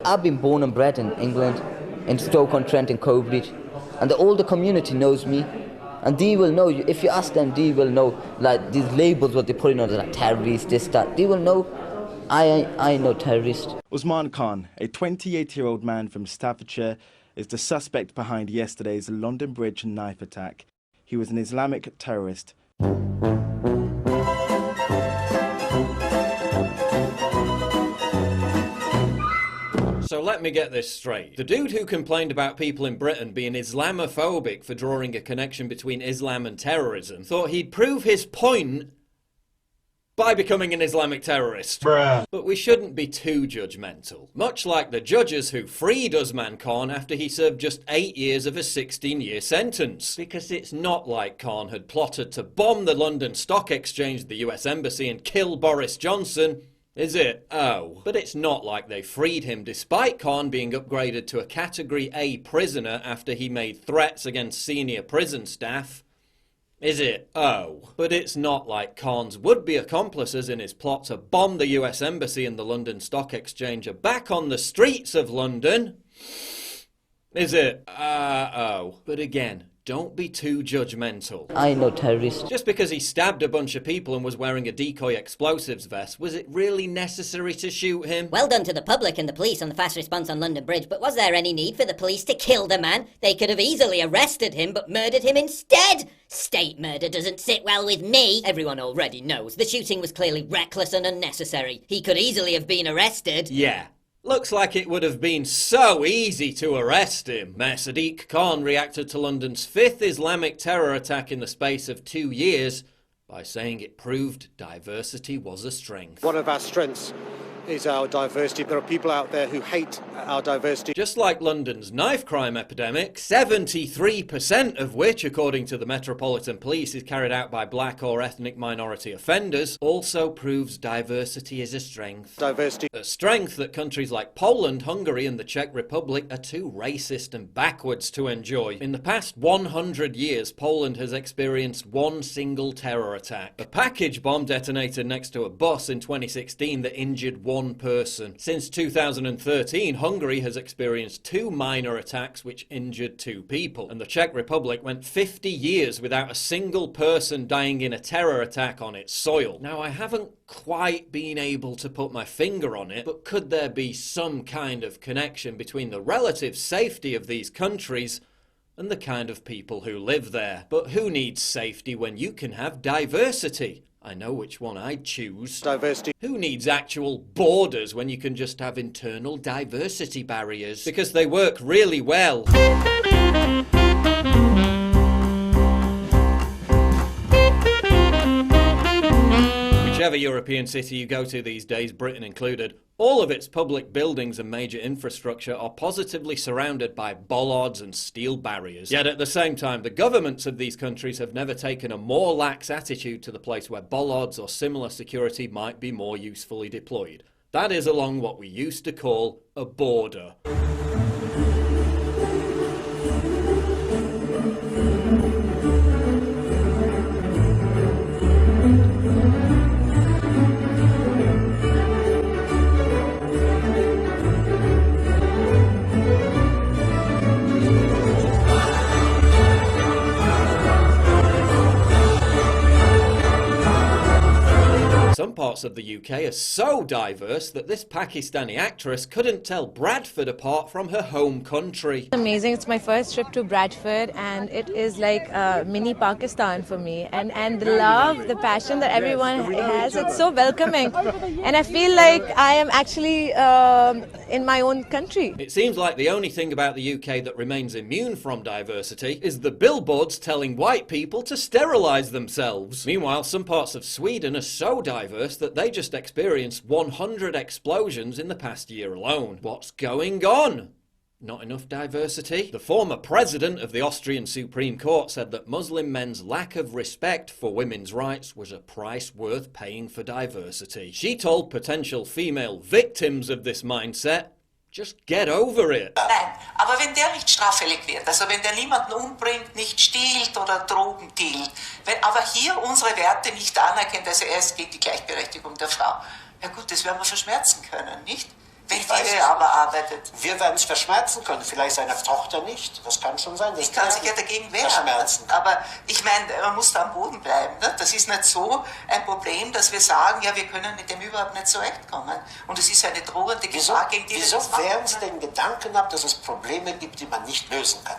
I've been born and bred in England, in Stoke-on-Trent and Cobridge, and the older community knows me, and they will know, if you ask them, they will know, like these labels what they're putting on, like terrorist, this, that, they will know, I know terrorist. Usman Khan, a 28-year-old man from Staffordshire, is the suspect behind yesterday's London Bridge knife attack. He was an Islamic terrorist. So let me get this straight. The dude who complained about people in Britain being Islamophobic for drawing a connection between Islam and terrorism thought he'd prove his point by becoming an Islamic terrorist. Bruh. But we shouldn't be too judgmental. Much like the judges who freed Usman Khan after he served just 8 years of a 16-year sentence. Because it's not like Khan had plotted to bomb the London Stock Exchange, the US Embassy, and kill Boris Johnson. Is it? Oh. But it's not like they freed him despite Khan being upgraded to a Category A prisoner after he made threats against senior prison staff. Is it? Oh. But it's not like Khan's would-be accomplices in his plot to bomb the US Embassy and the London Stock Exchange are back on the streets of London. Is it? Oh. But again, don't be too judgmental. I know terrorists. Just because he stabbed a bunch of people and was wearing a decoy explosives vest, was it really necessary to shoot him? Well done to the public and the police on the fast response on London Bridge, but was there any need for the police to kill the man? They could have easily arrested him, but murdered him instead. State murder doesn't sit well with me. Everyone already knows the shooting was clearly reckless and unnecessary. He could easily have been arrested. Yeah. Looks like it would have been so easy to arrest him. Mayor Sadiq Khan reacted to London's 5th Islamic terror attack in the space of 2 years by saying it proved diversity was a strength. One of our strengths is our diversity. There are people out there who hate our diversity. Just like London's knife crime epidemic, 73% of which, according to the Metropolitan Police, is carried out by black or ethnic minority offenders, also proves diversity is a strength. Diversity. A strength that countries like Poland, Hungary and the Czech Republic are too racist and backwards to enjoy. In the past 100 years, Poland has experienced one single terror attack. A package bomb detonated next to a bus in 2016 that injured one person. Since 2013, Hungary has experienced 2 minor attacks which injured 2 people, and the Czech Republic went 50 years without a single person dying in a terror attack on its soil. Now, I haven't quite been able to put my finger on it, but could there be some kind of connection between the relative safety of these countries and the kind of people who live there? But who needs safety when you can have diversity? I know which one I'd choose. Diversity. Who needs actual borders when you can just have internal diversity barriers? Because they work really well. Whichever European city you go to these days, Britain included, all of its public buildings and major infrastructure are positively surrounded by bollards and steel barriers. Yet at the same time, the governments of these countries have never taken a more lax attitude to the place where bollards or similar security might be more usefully deployed. That is along what we used to call a border. Some parts of the UK are so diverse that this Pakistani actress couldn't tell Bradford apart from her home country. Amazing. It's my first trip to Bradford and it is like mini Pakistan for me, and the love, the passion that everyone has, it's so welcoming and I feel like I am actually in my own country. It seems like the only thing about the UK that remains immune from diversity is the billboards telling white people to sterilise themselves. Meanwhile, some parts of Sweden are so diverse that they just experienced 100 explosions in the past year alone. What's going on? Not enough diversity? The former president of the Austrian Supreme Court said that Muslim men's lack of respect for women's rights was a price worth paying for diversity. She told potential female victims of this mindset, just get over it. Nein, aber wenn der nicht straffällig wird, also wenn der niemanden umbringt, nicht stiehlt oder Drogen dealt, wenn aber hier unsere Werte nicht anerkennt, also er ist gegen die Gleichberechtigung der Frau, ja gut, das werden wir verschmerzen können, nicht? Wenn er aber arbeitet. Wir werden es verschmerzen können, vielleicht seine Tochter nicht. Das kann schon sein. Ich kann sich ja dagegen wehren. Verschmerzen. Aber ich meine, man muss da am Boden bleiben. Ne? Das ist nicht so ein Problem, dass wir sagen, ja, wir können mit dem überhaupt nicht zurechtkommen. Und es ist eine drohende Gefahr, gegen die Wieso wehren Sie den Gedanken ab, dass es Probleme gibt, die man nicht lösen kann?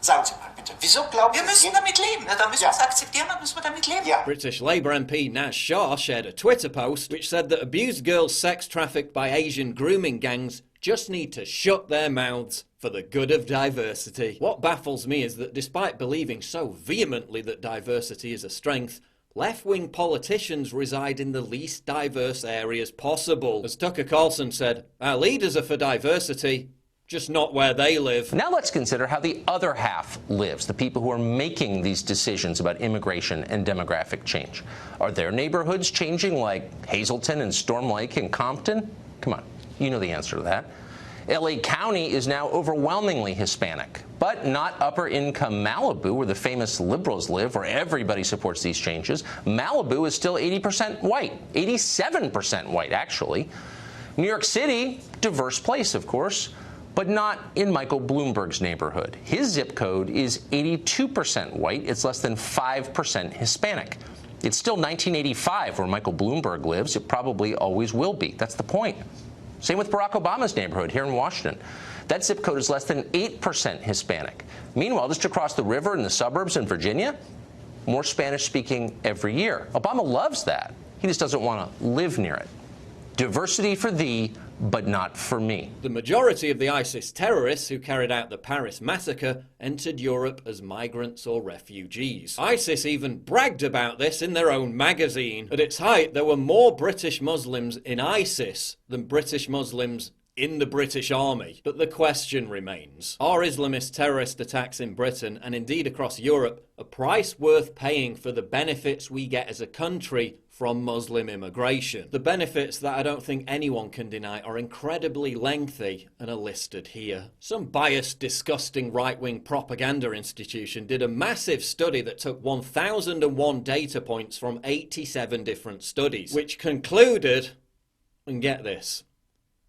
Sagen Sie mal bitte, wieso glauben Sie... Wir müssen damit leben. Ja, da müssen wir es akzeptieren, dann müssen wir damit leben. Ja. British Labour MP Naz Shah shared a Twitter post which said that abused girls sex trafficked by Asian grooming gangs just need to shut their mouths for the good of diversity. What baffles me is that despite believing so vehemently that diversity is a strength, left-wing politicians reside in the least diverse areas possible. As Tucker Carlson said, our leaders are for diversity, just not where they live. Now let's consider how the other half lives, the people who are making these decisions about immigration and demographic change. Are their neighborhoods changing like Hazleton and Storm Lake and Compton? Come on, you know the answer to that. LA County is now overwhelmingly Hispanic, but not upper-income Malibu, where the famous liberals live, where everybody supports these changes. Malibu is still 80% white, 87% white, actually. New York City, diverse place, of course, but not in Michael Bloomberg's neighborhood. His zip code is 82% white. It's less than 5% Hispanic. It's still 1985 where Michael Bloomberg lives. It probably always will be. That's the point. Same with Barack Obama's neighborhood here in Washington. That zip code is less than 8% Hispanic. Meanwhile, just across the river in the suburbs in Virginia, more Spanish-speaking every year. Obama loves that. He just doesn't want to live near it. Diversity for thee, but not for me. The majority of the ISIS terrorists who carried out the Paris massacre entered Europe as migrants or refugees. ISIS even bragged about this in their own magazine. At its height, there were more British Muslims in ISIS than British Muslims in the British Army. But the question remains, are Islamist terrorist attacks in Britain, and indeed across Europe, a price worth paying for the benefits we get as a country from Muslim immigration? The benefits that I don't think anyone can deny are incredibly lengthy and are listed here. Some biased, disgusting right-wing propaganda institution did a massive study that took 1,001 data points from 87 different studies, which concluded, and get this,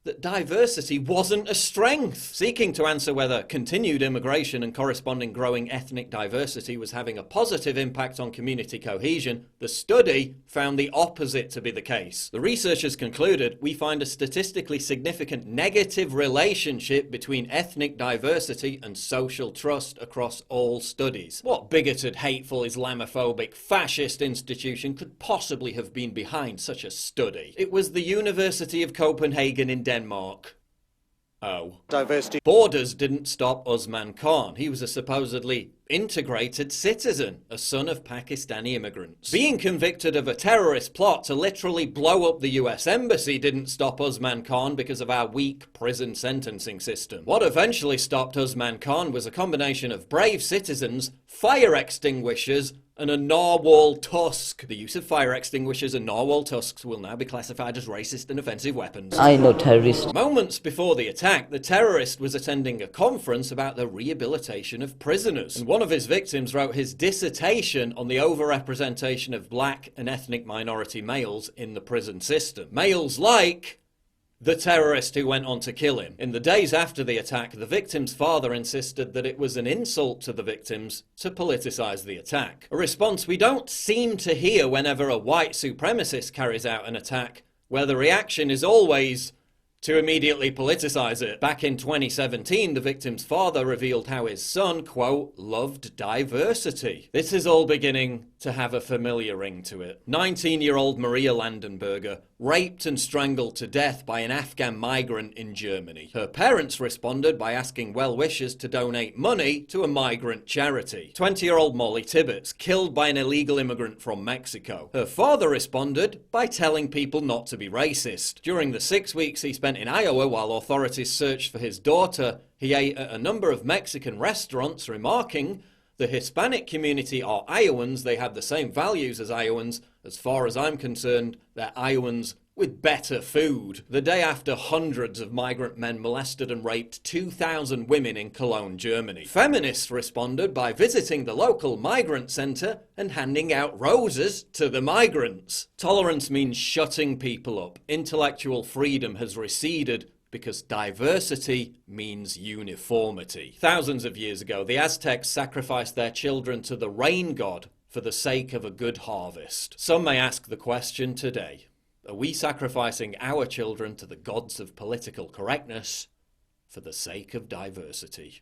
that diversity wasn't a strength. Seeking to answer whether continued immigration and corresponding growing ethnic diversity was having a positive impact on community cohesion, the study found the opposite to be the case. The researchers concluded, we find a statistically significant negative relationship between ethnic diversity and social trust across all studies. What bigoted, hateful, Islamophobic, fascist institution could possibly have been behind such a study? It was the University of Copenhagen in Denmark. Oh. Diversity. Borders didn't stop Usman Khan. He was a supposedly integrated citizen, a son of Pakistani immigrants. Being convicted of a terrorist plot to literally blow up the US embassy didn't stop Usman Khan because of our weak prison sentencing system. What eventually stopped Usman Khan was a combination of brave citizens, fire extinguishers, and a narwhal tusk. The use of fire extinguishers and narwhal tusks will now be classified as racist and offensive weapons. I know terrorists. Moments before the attack, the terrorist was attending a conference about the rehabilitation of prisoners, and one of his victims wrote his dissertation on the overrepresentation of black and ethnic minority males in the prison system. Males like the terrorist who went on to kill him. In the days after the attack, the victim's father insisted that it was an insult to the victims to politicize the attack. A response we don't seem to hear whenever a white supremacist carries out an attack, where the reaction is always to immediately politicize it. Back in 2017, the victim's father revealed how his son, quote, loved diversity. This is all beginning to have a familiar ring to it. 19-year-old Maria Landenberger, raped and strangled to death by an Afghan migrant in Germany. Her parents responded by asking well-wishers to donate money to a migrant charity. 20-year-old Molly Tibbetts, killed by an illegal immigrant from Mexico. Her father responded by telling people not to be racist. During the 6 weeks he spent in Iowa while authorities searched for his daughter, he ate at a number of Mexican restaurants, remarking, "The Hispanic community are Iowans, they have the same values as Iowans. As far as I'm concerned, they're Iowans with better food." The day after hundreds of migrant men molested and raped 2,000 women in Cologne, Germany. Feminists responded by visiting the local migrant center and handing out roses to the migrants. Tolerance means shutting people up. Intellectual freedom has receded because diversity means uniformity. Thousands of years ago, the Aztecs sacrificed their children to the rain god for the sake of a good harvest. Some may ask the question today, are we sacrificing our children to the gods of political correctness for the sake of diversity?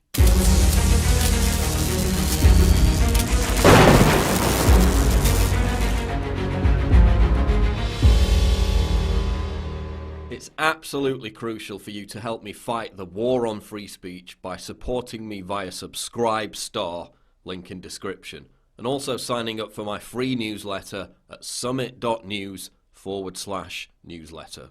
It's absolutely crucial for you to help me fight the war on free speech by supporting me via Subscribe Star, link in description, and also signing up for my free newsletter at summit.news/newsletter.